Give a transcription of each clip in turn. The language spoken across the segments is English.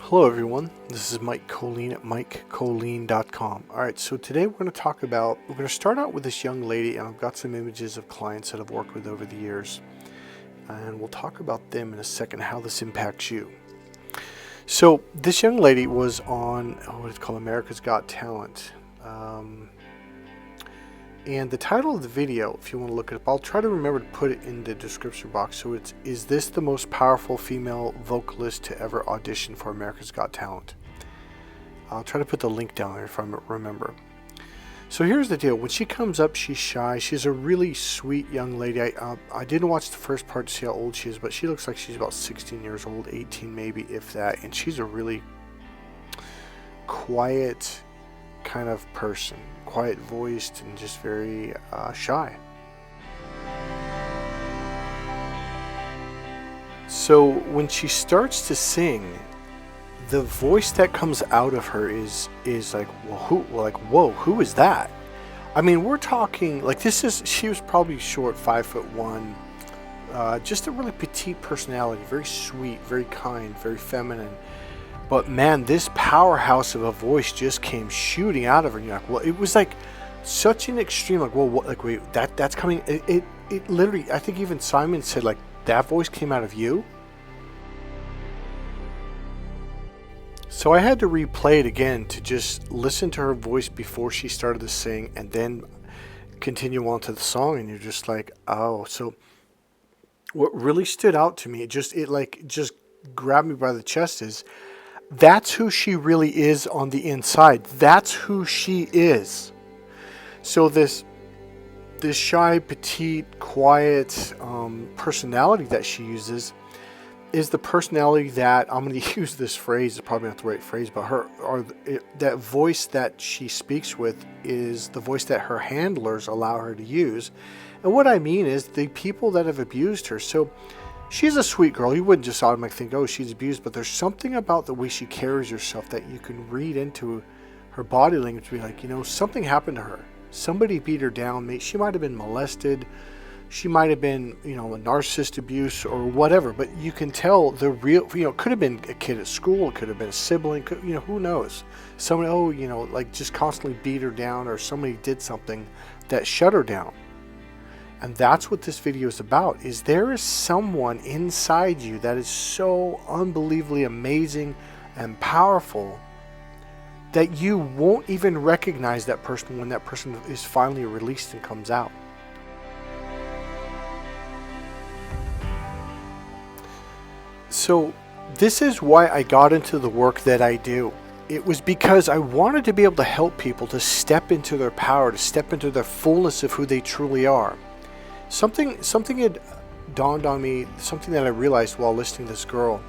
Hello everyone, this is Mike Colleen at MikeColleen.com. Alright, so today we're going to start out with this young lady, and I've got some images of clients that I've worked with over the years. And we'll talk about them in a second, how this impacts you. So this young lady was on what is called America's Got Talent. And the title of the video, if you want to look it up, I'll try to remember to put it in the description box. So it's, is this the most powerful female vocalist to ever audition for America's Got Talent? I'll try to put the link down there if I remember. So here's the deal. When she comes up, she's shy. She's a really sweet young lady. I didn't watch the first part to see how old she is, but she looks like she's about 16 years old, 18 maybe, if that. And she's a really quiet kind of person, quiet voiced and just very shy. So when she starts to sing, the voice that comes out of her is like, whoa, who is that? I mean, we're talking like she was probably short, 5'1", just a really petite personality, very sweet, very kind, very feminine. But man, this powerhouse of a voice just came shooting out of her. You're like, well, it was like such an extreme, like, well, what, like, wait, that's coming. It literally, I think even Simon said, like, that voice came out of you. So I had to replay it again to just listen to her voice before she started to sing, and then continue on to the song. And you're just like, oh. So what really stood out to me, it just grabbed me by the chest, is that's who she really is on the inside. That's who she is. So this shy, petite, quiet personality that she uses is the personality that, I'm going to use this phrase, it's probably not the right phrase, but that voice that she speaks with is the voice that her handlers allow her to use. And what I mean is the people that have abused her. So she's a sweet girl. You wouldn't just automatically think, oh, she's abused, but there's something about the way she carries herself that you can read into her body language to be like, something happened to her. Somebody beat her down. She might have been molested. She might have been, a narcissist abuse or whatever, but you can tell the real, it could have been a kid at school. It could have been a sibling. Who knows? Somebody, like just constantly beat her down, or somebody did something that shut her down. And that's what this video is about, is there is someone inside you that is so unbelievably amazing and powerful that you won't even recognize that person when that person is finally released and comes out. So this is why I got into the work that I do. It was because I wanted to be able to help people to step into their power, to step into their fullness of who they truly are. Something had dawned on me, something that I realized while listening to this girl.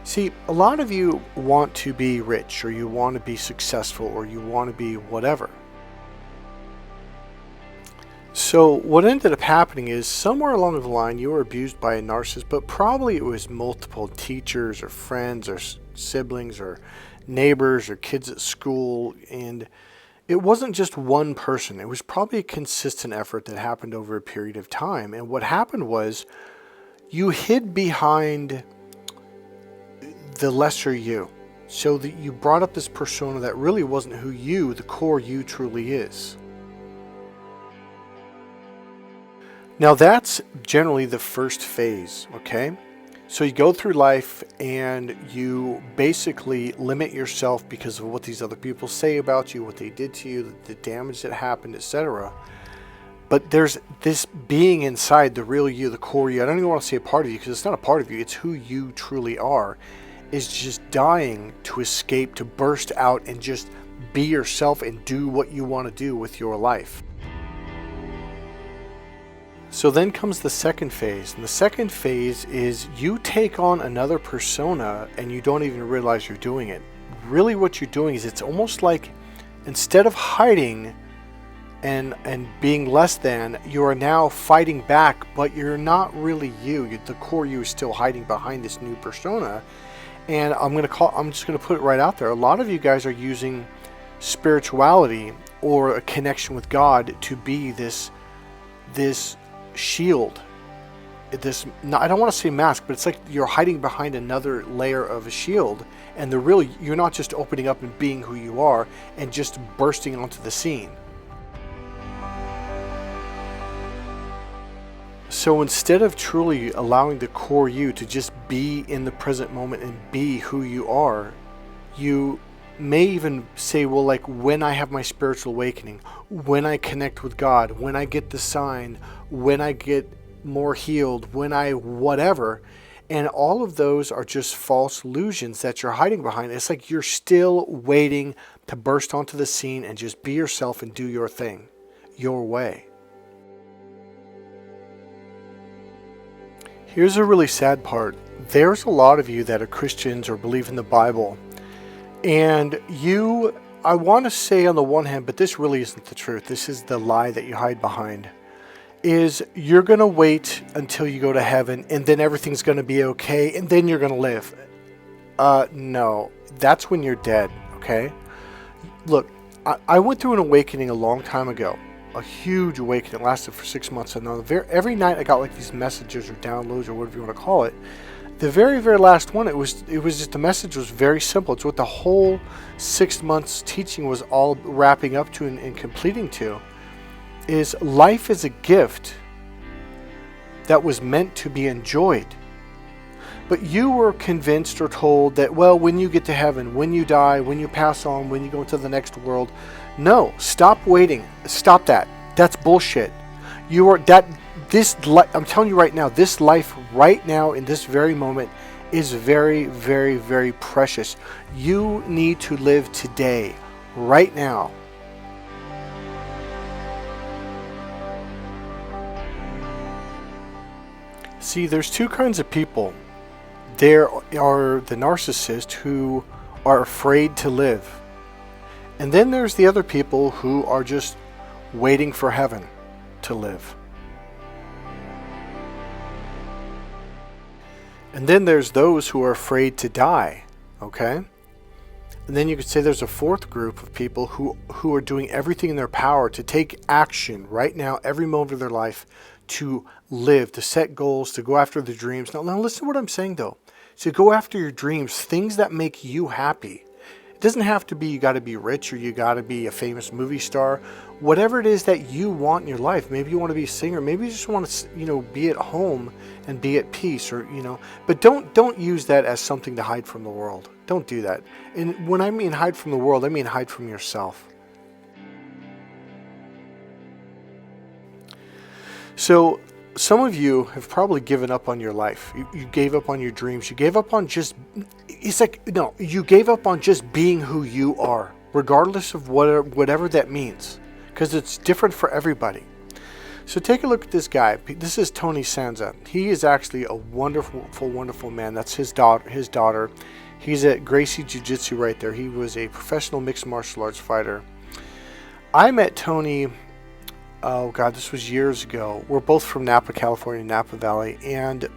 See, a lot of you want to be rich, or you want to be successful, or you want to be whatever. So what ended up happening is somewhere along the line you were abused by a narcissist, but probably it was multiple teachers or friends or siblings or neighbors or kids at school, and it wasn't just one person. It was probably a consistent effort that happened over a period of time. And what happened was you hid behind the lesser you, so that you brought up this persona that really wasn't who you, the core you, truly is. Now that's generally the first phase, okay? So you go through life and you basically limit yourself because of what these other people say about you, what they did to you, the damage that happened, etc. But there's this being inside, the real you, the core you. I don't even want to say a part of you, because it's not a part of you. It's who you truly are, is just dying to escape, to burst out and just be yourself and do what you want to do with your life. So then comes the second phase, and the second phase is you take on another persona and you don't even realize you're doing it. Really what you're doing is, it's almost like instead of hiding and being less than, you are now fighting back, but you're not really you. The core you is still hiding behind this new persona. And I'm just going to put it right out there. A lot of you guys are using spirituality or a connection with God to be this shield, I don't want to say mask, but it's like you're hiding behind another layer of a shield, And you're not just opening up and being who you are and just bursting onto the scene. So instead of truly allowing the core you to just be in the present moment and be who you are, you may even say, well, like when I have my spiritual awakening, when I connect with God, when I get the sign, when I get more healed, when I whatever. And all of those are just false illusions that you're hiding behind. It's like you're still waiting to burst onto the scene and just be yourself and do your thing, your way. Here's a really sad part. There's a lot of you that are Christians or believe in the Bible. And I want to say on the one hand, but this really isn't the truth. This is the lie that you hide behind. Is you're going to wait until you go to heaven and then everything's going to be okay and then you're going to live. No, that's when you're dead, okay? Look, I went through an awakening a long time ago. A huge awakening. It lasted for 6 months. And every night I got like these messages or downloads or whatever you want to call it. The very, very last one, it was just, the message was very simple. It's what the whole 6 months teaching was all wrapping up to and completing to. Is life is a gift that was meant to be enjoyed. But you were convinced or told that, well, when you get to heaven, when you die, when you pass on, when you go into the next world. No, stop waiting. Stop that. That's bullshit. I'm telling you right now, this life right now in this very moment is very, very, very precious. You need to live today, right now. See, there's two kinds of people. There are the narcissists who are afraid to live. And then there's the other people who are just waiting for heaven to live. And then there's those who are afraid to die, okay? And then you could say there's a fourth group of people who are doing everything in their power to take action right now, every moment of their life, to live, to set goals, to go after the dreams. Now listen to what I'm saying though. So go after your dreams, things that make you happy. It doesn't have to be you got to be rich or you got to be a famous movie star. Whatever it is that you want in your life. Maybe you want to be a singer. Maybe you just want to, be at home and be at peace, or But don't use that as something to hide from the world. Don't do that. And when I mean hide from the world, I mean hide from yourself. So some of you have probably given up on your life. You gave up on your dreams. You gave up on you gave up on just being who you are, regardless of whatever that means, because it's different for everybody. So take a look at this guy. This is Tony Sanza. He is actually a wonderful, wonderful man. That's his daughter. He's at Gracie Jiu-Jitsu right there. He was a professional mixed martial arts fighter. I met Tony, oh God, this was years ago. We're both from Napa, California, Napa Valley. And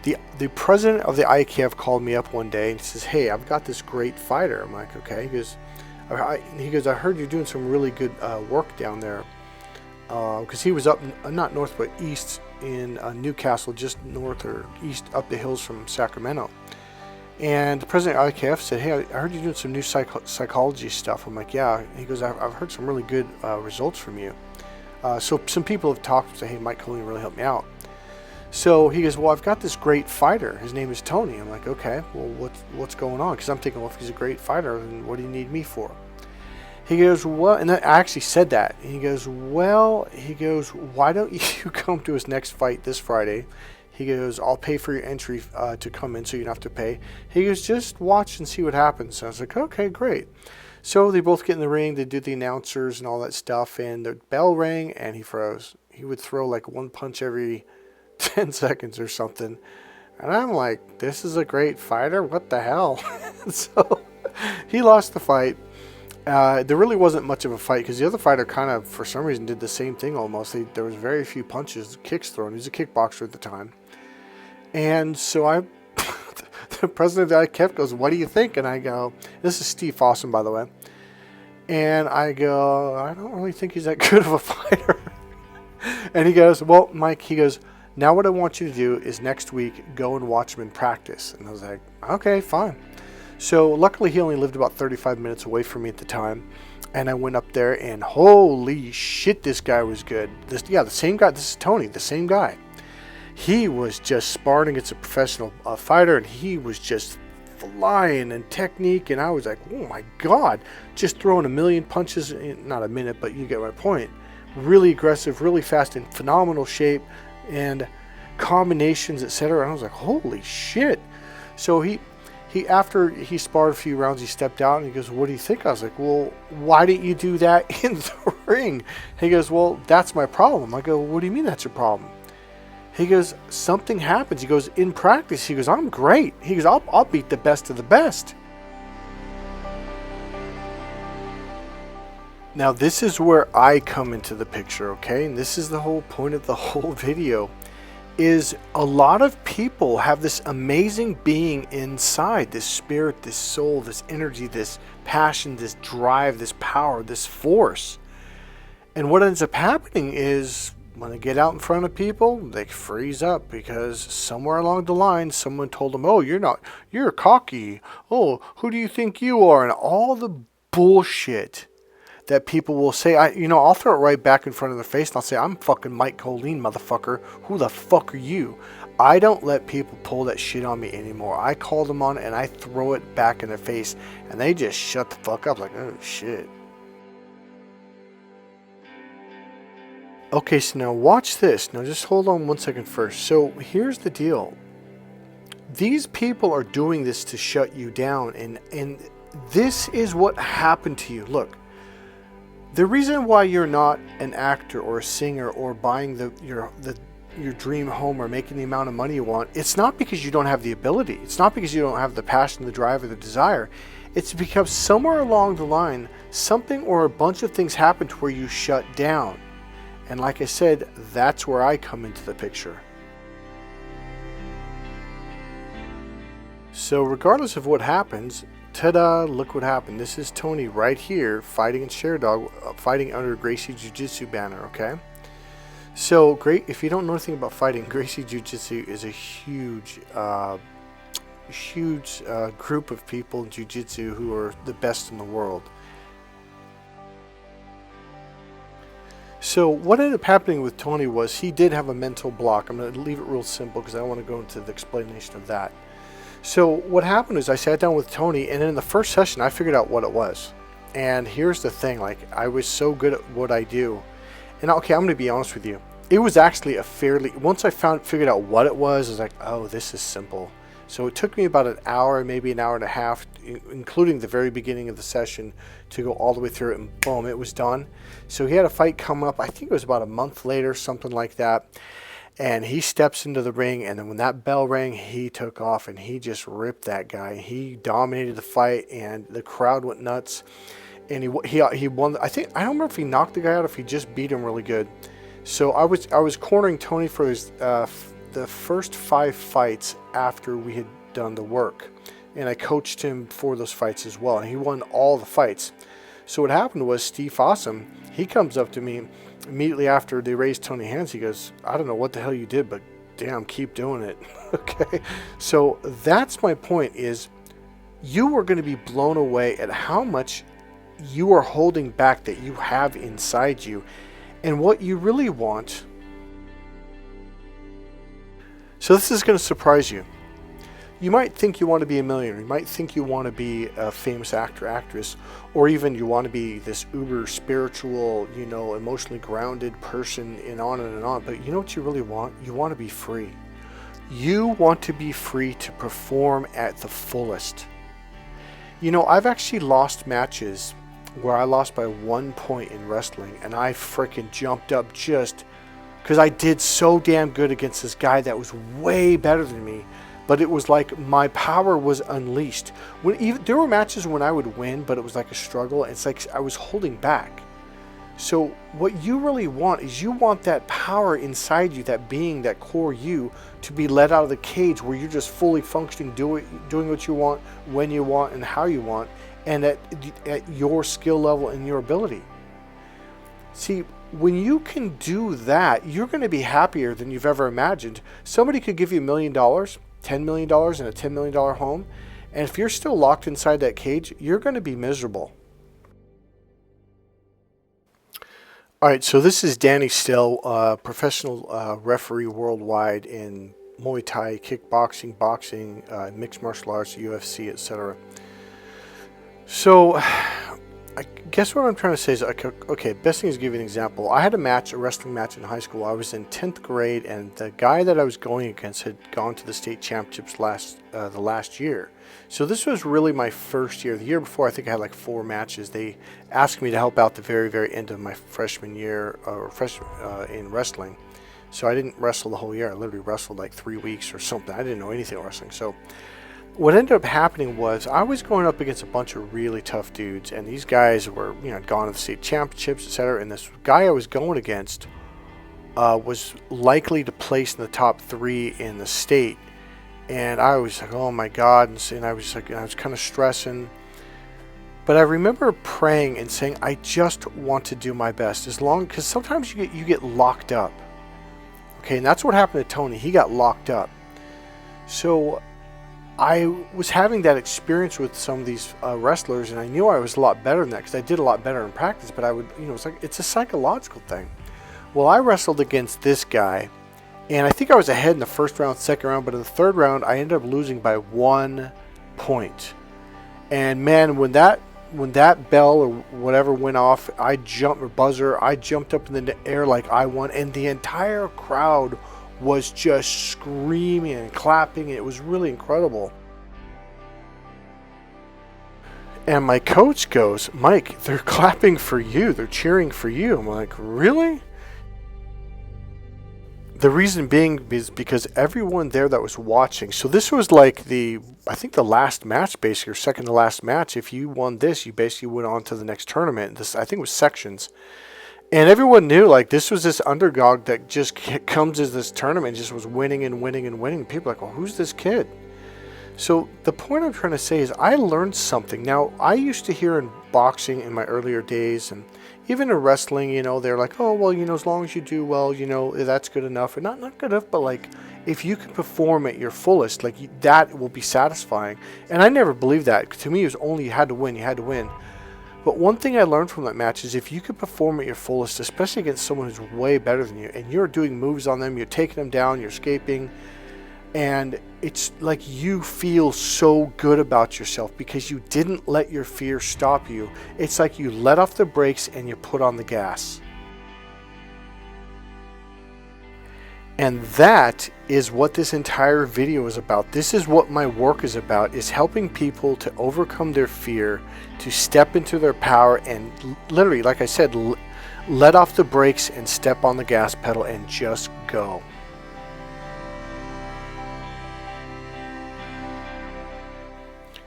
the president of the IKF called me up one day and says, hey, I've got this great fighter. I'm like, okay. He goes, I heard you're doing some really good work down there. Because he was up, not north, but east in Newcastle, just north or east up the hills from Sacramento. And the president of IKF said, hey, I heard you're doing some new psychology stuff. I'm like, yeah. And he goes, I've heard some really good results from you. So some people have talked and said, hey, Mike Colleen really helped me out. So he goes, well, I've got this great fighter. His name is Tony. I'm like, okay, well, what's going on? Because I'm thinking, well, if he's a great fighter, then what do you need me for? He goes, well, and I actually said that. He goes, why don't you come to his next fight this Friday? He goes, I'll pay for your entry to come in so you don't have to pay. He goes, just watch and see what happens. So I was like, okay, great. So they both get in the ring. They do the announcers and all that stuff. And the bell rang and he froze. He would throw like one punch every 10 seconds or something. And I'm like, this is a great fighter? What the hell? So he lost the fight. There really wasn't much of a fight because the other fighter kind of, for some reason, did the same thing almost. There was very few punches, kicks thrown. He was a kickboxer at the time. And so the president of the IKF goes, what do you think? And I go, this is Steve Fossum, by the way. And I go, I don't really think he's that good of a fighter. And he goes, well, Mike, he goes, now what I want you to do is next week go and watch him in practice. And I was like, okay, fine. So luckily he only lived about 35 minutes away from me at the time. And I went up there and holy shit, this guy was good. The same guy. This is Tony, the same guy. He was just sparring against a professional fighter, and he was just flying and technique. And I was like, oh my God, just throwing a million punches in not a minute, but you get my point. Really aggressive, really fast, in phenomenal shape, and combinations, etc. And I was like, holy shit. So he after he sparred a few rounds, he stepped out and he goes, what do you think? I was like, well, why didn't you do that in the ring? He goes, well, that's my problem. I go, what do you mean that's your problem? He goes, something happens. He goes, in practice, he goes, I'm great. He goes, I'll beat the best of the best. Now this is where I come into the picture, okay? And this is the whole point of the whole video. Is a lot of people have this amazing being inside, this spirit, this soul, this energy, this passion, this drive, this power, this force. And what ends up happening is when they get out in front of people, they freeze up because somewhere along the line, someone told them, oh, you're cocky. Oh, who do you think you are? And all the bullshit that people will say, I'll throw it right back in front of their face and I'll say, I'm fucking Mike Colleen, motherfucker. Who the fuck are you? I don't let people pull that shit on me anymore. I call them on it and I throw it back in their face and they just shut the fuck up like, oh shit. Okay, so now watch this. Now just hold on 1 second first. So here's the deal. These people are doing this to shut you down, and this is what happened to you. Look. The reason why you're not an actor or a singer or buying your dream home or making the amount of money you want, it's not because you don't have the ability. It's not because you don't have the passion, the drive, or the desire. It's because somewhere along the line, something or a bunch of things happened to where you shut down. And like I said, that's where I come into the picture. So regardless of what happens, ta-da, look what happened. This is Tony right here fighting in Sherdog, fighting under Gracie Jiu-Jitsu banner, okay? So, great. If you don't know anything about fighting, Gracie Jiu-Jitsu is a huge group of people in Jiu-Jitsu who are the best in the world. So, what ended up happening with Tony was he did have a mental block. I'm going to leave it real simple because I don't want to go into the explanation of that. So what happened is I sat down with Tony, and in the first session I figured out what it was. And here's the thing, like, I was so good at what I do. And okay, I'm going to be honest with you. It was actually once I figured out what it was, I was like, oh, this is simple. So it took me about an hour, maybe an hour and a half, including the very beginning of the session, to go all the way through it, and boom, it was done. So he had a fight come up, I think it was about a month later, something like that. And he steps into the ring, and then when that bell rang, he took off, and he just ripped that guy. He dominated the fight, and the crowd went nuts. And he won. I don't remember if he knocked the guy out or if he just beat him really good. So I was cornering Tony for his the first 5 fights after we had done the work, and I coached him for those fights as well, and he won all the fights. So what happened was Steve Awesome, he comes up to me immediately after they raised Tony hands. He goes, I don't know what the hell you did, but damn, keep doing it. Okay, so that's my point, is you are going to be blown away at how much you are holding back that you have inside you, and what you really want. So this is going to surprise you. You might think you want to be a millionaire. You might think you want to be a famous actor, actress, or even you want to be this uber spiritual, emotionally grounded person, and on and on. But you know what you really want? You want to be free. You want to be free to perform at the fullest. I've actually lost matches where I lost by 1 point in wrestling, and I freaking jumped up just because I did so damn good against this guy that was way better than me. But it was like my power was unleashed. There were matches when I would win, but it was like a struggle. It's like I was holding back. So what you really want is you want that power inside you, that being, that core you, to be let out of the cage where you're just fully functioning, doing what you want, when you want, and how you want, and at your skill level and your ability. See, when you can do that, you're going to be happier than you've ever imagined. Somebody could give you $1 million, $10 million, and a $10 million home, And if you're still locked inside that cage, you're going to be miserable. All right, so this is Danny Still, professional referee worldwide in Muay Thai, kickboxing, boxing, mixed martial arts, UFC, etc. So, I guess what I'm trying to say is, okay, best thing is to give you an example. I had a wrestling match in high school. I was in 10th grade, and the guy that I was going against had gone to the state championships the last year. So this was really my first year. The year before, I think I had like 4 matches. They asked me to help out the very, very end of my freshman year in wrestling. So I didn't wrestle the whole year. I literally wrestled like 3 weeks or something. I didn't know anything about wrestling. So what ended up happening was I was going up against a bunch of really tough dudes, and these guys were, gone to the state championships, etc. And this guy I was going against was likely to place in the top 3 in the state. And I was like, oh my God, and I was kind of stressing. But I remember praying and saying, I just want to do my best, because sometimes you get locked up. Okay, and that's what happened to Tony. He got locked up. So I was having that experience with some of these wrestlers, and I knew I was a lot better than that because I did a lot better in practice. But I would, it's a psychological thing. Well, I wrestled against this guy, and I think I was ahead in the first round, second round, but in the third round, I ended up losing by 1 point. And man, when that bell or whatever went off, I jumped up in the air like I won, and the entire crowd was just screaming and clapping. It was really incredible. And my coach goes, Mike, they're clapping for you. They're cheering for you. I'm like, really? The reason being is because everyone there that was watching. So this was like I think the last match, basically, or second to last match. If you won this, you basically went on to the next tournament. This, I think, was sections. And everyone knew, like, this was this underdog that just comes as this tournament and just was winning and winning and winning. People are like, well, who's this kid? So the point I'm trying to say is I learned something. Now, I used to hear in boxing in my earlier days, and even in wrestling, they're like, oh, well, as long as you do well, that's good enough. Or not good enough, but like, if you can perform at your fullest, like, that will be satisfying. And I never believed that. To me, it was only you had to win. But one thing I learned from that match is if you could perform at your fullest, especially against someone who's way better than you, and you're doing moves on them, you're taking them down, you're escaping, and it's like you feel so good about yourself because you didn't let your fear stop you. It's like you let off the brakes and you put on the gas. And that is what this entire video is about. This is what my work is about, is helping people to overcome their fear, to step into their power, and literally, like I said, let off the brakes and step on the gas pedal and just go.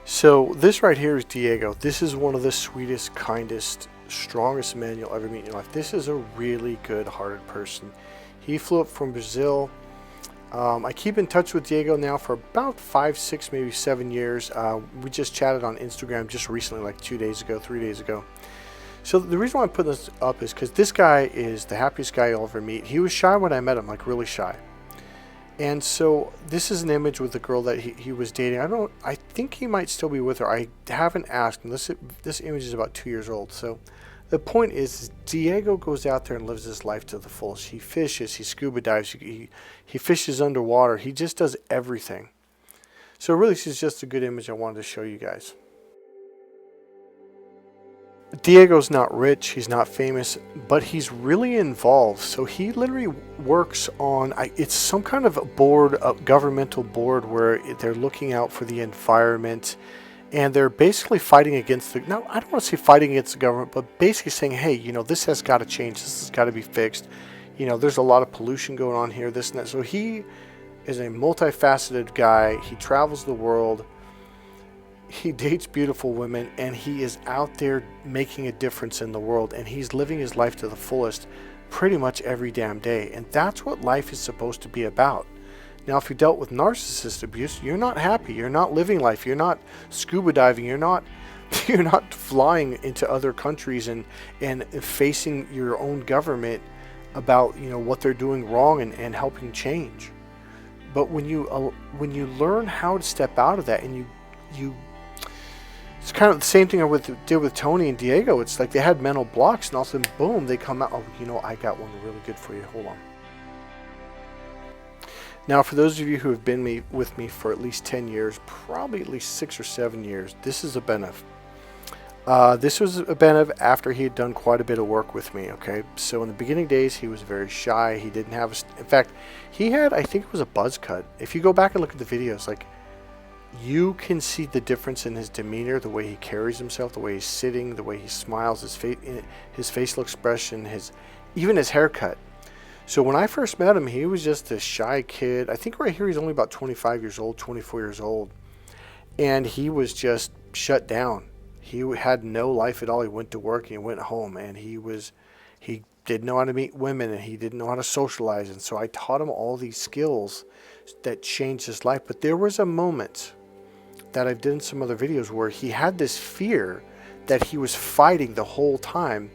So this right here is Diego. This is one of the sweetest, kindest, strongest men you'll ever meet in your life. This is a really good-hearted person. He flew up from Brazil. I keep in touch with Diego now for about 5, 6, maybe 7 years. We just chatted on Instagram just recently, like 3 days ago. So the reason why I'm putting this up is because this guy is the happiest guy you'll ever meet. He was shy when I met him, like really shy. And so this is an image with the girl that he was dating. I think he might still be with her. I haven't asked him. This image is about 2 years old. So the point is, Diego goes out there and lives his life to the fullest. He fishes, he scuba dives, he fishes underwater. He just does everything. So really, this is just a good image I wanted to show you guys. Diego's not rich, he's not famous, but he's really involved. So he literally works on, it's some kind of a board, a governmental board, where they're looking out for the environment, and they're basically fighting against I don't want to say fighting against the government, but basically saying, hey, this has got to change, this has got to be fixed. There's a lot of pollution going on here, this and that. So he is a multifaceted guy. He travels the world. He dates beautiful women, and he is out there making a difference in the world, and he's living his life to the fullest pretty much every damn day. And that's what life is supposed to be about. Now, if you dealt with narcissist abuse, you're not happy, you're not living life, you're not scuba diving, you're not flying into other countries and facing your own government about what they're doing wrong and helping change. But when you learn how to step out of that, and you it's kind of the same thing I did with Tony and Diego. It's like they had mental blocks, and all of a sudden, boom, they come out. Oh, I got one really good for you. Hold on. Now, for those of you who have been with me for at least 10 years, probably at least 6 or 7 years, this is a Benev. This was a Benev after he had done quite a bit of work with me, okay? So in the beginning days, he was very shy. He didn't have in fact, he had, I think it was a buzz cut. If you go back and look at the videos, like, you can see the difference in his demeanor, the way he carries himself, the way he's sitting, the way he smiles, his facial expression, even his haircut. So when I first met him, he was just a shy kid. I think right here he's only about 25 years old, 24 years old. And he was just shut down. He had no life at all. He went to work and he went home, and he didn't know how to meet women, and he didn't know how to socialize. And so I taught him all these skills that changed his life. But there was a moment that I've done in some other videos where he had this fear that he was fighting the whole time.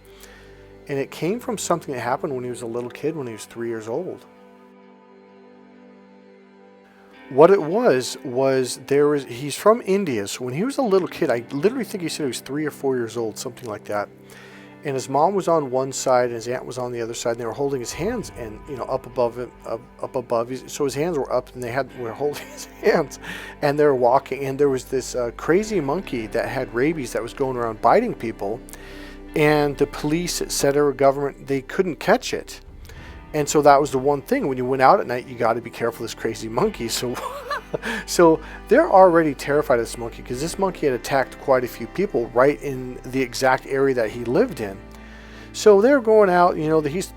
And it came from something that happened when he was a little kid, when he was 3 years old. What it was he's from India. So when he was a little kid, I literally think he said he was 3 or 4 years old, something like that. And his mom was on one side and his aunt was on the other side, and they were holding his hands and, up above him, up above. So his hands were up, and were holding his hands, and they were walking. And there was this crazy monkey that had rabies that was going around biting people. And the police, etc., government, they couldn't catch it. And so that was the one thing. When you went out at night, you got to be careful of this crazy monkey. So they're already terrified of this monkey, because this monkey had attacked quite a few people right in the exact area that he lived in. So they're going out,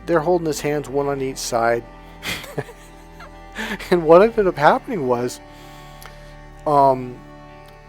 they're holding his hands, one on each side. And what ended up happening was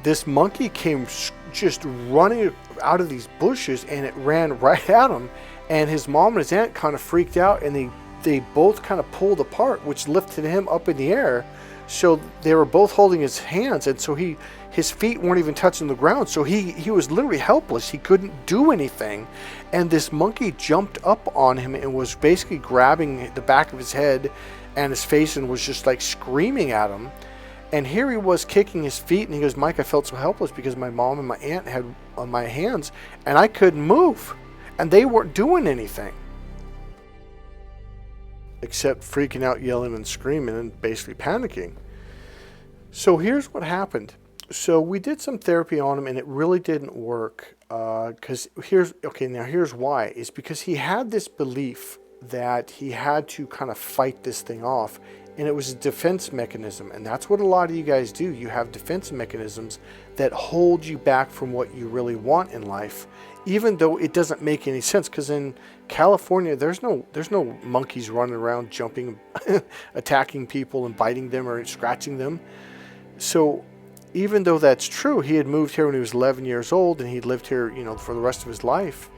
this monkey came just running out of these bushes, and it ran right at him. And his mom and his aunt kind of freaked out, and they both kind of pulled apart, which lifted him up in the air. So they were both holding his hands, and so his feet weren't even touching the ground. So he was literally helpless. He couldn't do anything. And this monkey jumped up on him and was basically grabbing the back of his head and his face, and was just like screaming at him. And here he was kicking his feet, and he goes, "Mike, I felt so helpless because my mom and my aunt had on my hands, and I couldn't move, and they weren't doing anything except freaking out, yelling and screaming, and basically panicking." So here's what happened. So we did some therapy on him, and it really didn't work. Because here's why. It's because he had this belief that he had to kind of fight this thing off. And it was a defense mechanism. And that's what a lot of you guys do. You have defense mechanisms that hold you back from what you really want in life, even though it doesn't make any sense. Because in California, there's no monkeys running around jumping, attacking people and biting them or scratching them. So even though that's true, he had moved here when he was 11 years old, and he'd lived here, for the rest of his life.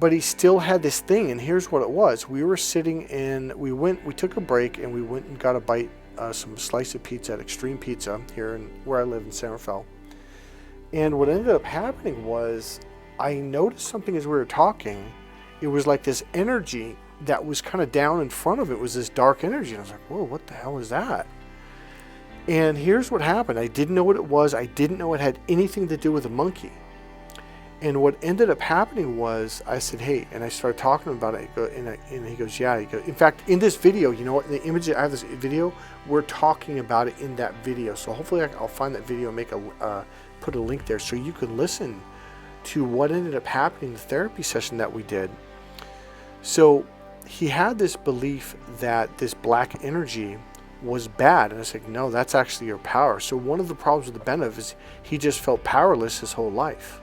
But he still had this thing, and here's what it was. We were sitting we took a break, and we went and got a bite, some slice of pizza at Extreme Pizza here where I live in San Rafael. And what ended up happening was I noticed something as we were talking. It was like this energy that was kind of down in front of it. It was this dark energy. And I was like, whoa, what the hell is that? And here's what happened. I didn't know what it was. I didn't know it had anything to do with a monkey. And what ended up happening was I said, "Hey," and I started talking about it. And he goes, "Yeah." In fact, in this video, what? The image I have this video, we're talking about it in that video. So hopefully I'll find that video and put a link there so you can listen to what ended up happening in the therapy session that we did. So he had this belief that this black energy was bad. And I was like, no, that's actually your power. So one of the problems with the Benev is he just felt powerless his whole life.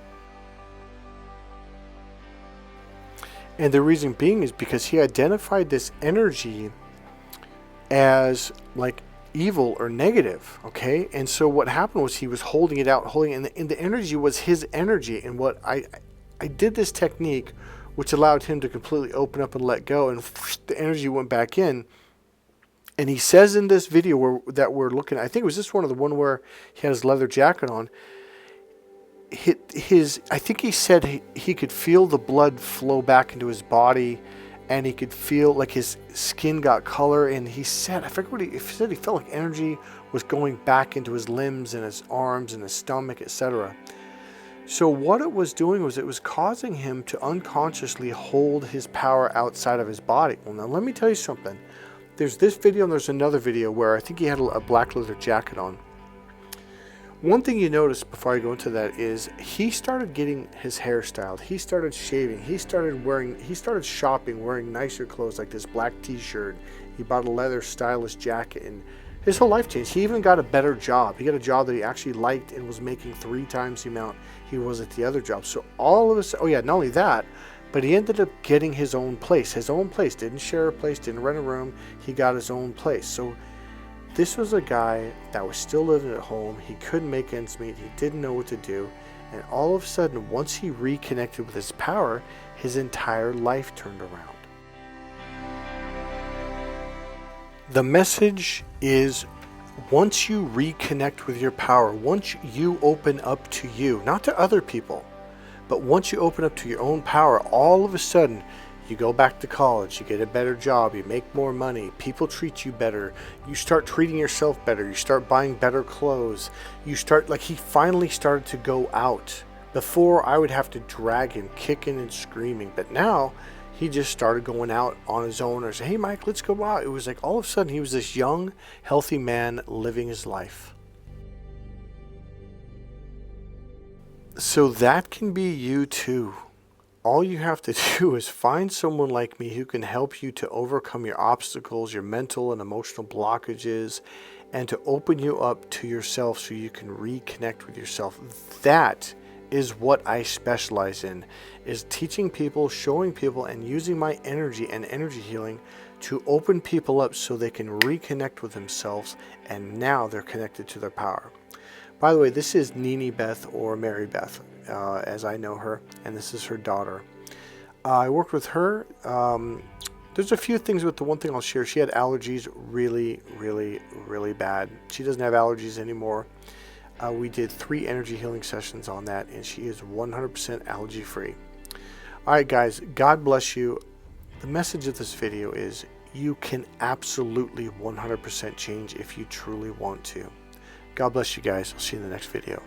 And the reason being is because he identified this energy as like evil or negative, okay? And so what happened was he was holding it out, and the energy was his energy. And what I did this technique, which allowed him to completely open up and let go, and the energy went back in. And he says in this video that we're looking at, I think it was this one, or the one where he had his leather jacket on, I think he said he could feel the blood flow back into his body, and he could feel like his skin got color, and he said, I forget what he said, he felt like energy was going back into his limbs and his arms and his stomach, etc. So what it was doing was it was causing him to unconsciously hold his power outside of his body. Well, now let me tell you something. There's this video and there's another video where I think he had a black leather jacket on. One thing you notice before I go into that is he started getting his hair styled. He started shaving. He started shopping, wearing nicer clothes like this black t-shirt. He bought a leather stylish jacket, and his whole life changed. He even got a better job. He got a job that he actually liked and was making 3 times the amount he was at the other job. So all of a sudden, oh yeah, not only that, but he ended up getting his own place. His own place. Didn't share a place, didn't rent a room. He got his own place. So this was a guy that was still living at home. He couldn't make ends meet. He didn't know what to do. And all of a sudden, once he reconnected with his power, his entire life turned around. The message is, once you reconnect with your power, once you open up to you, not to other people, but once you open up to your own power, all of a sudden, you go back to college, you get a better job, you make more money, people treat you better, you start treating yourself better, you start buying better clothes, you start, like he finally started to go out. Before, I would have to drag him kicking and screaming, but now he just started going out on his own, or say, hey Mike, let's go out. It was like all of a sudden he was this young, healthy man living his life. So that can be you too. All you have to do is find someone like me who can help you to overcome your obstacles, your mental and emotional blockages, and to open you up to yourself so you can reconnect with yourself. That is what I specialize in, is teaching people, showing people, and using my energy and energy healing to open people up so they can reconnect with themselves, and now they're connected to their power. By the way, this is Nini Beth, or Mary Beth, as I know her, and this is her daughter. I worked with her. There's a few things with the one thing I'll share. She had allergies really, really, really bad. She doesn't have allergies anymore. We did 3 energy healing sessions on that, and she is 100% allergy free. All right, guys, God bless you. The message of this video is you can absolutely 100% change if you truly want to. God bless you guys. I'll see you in the next video.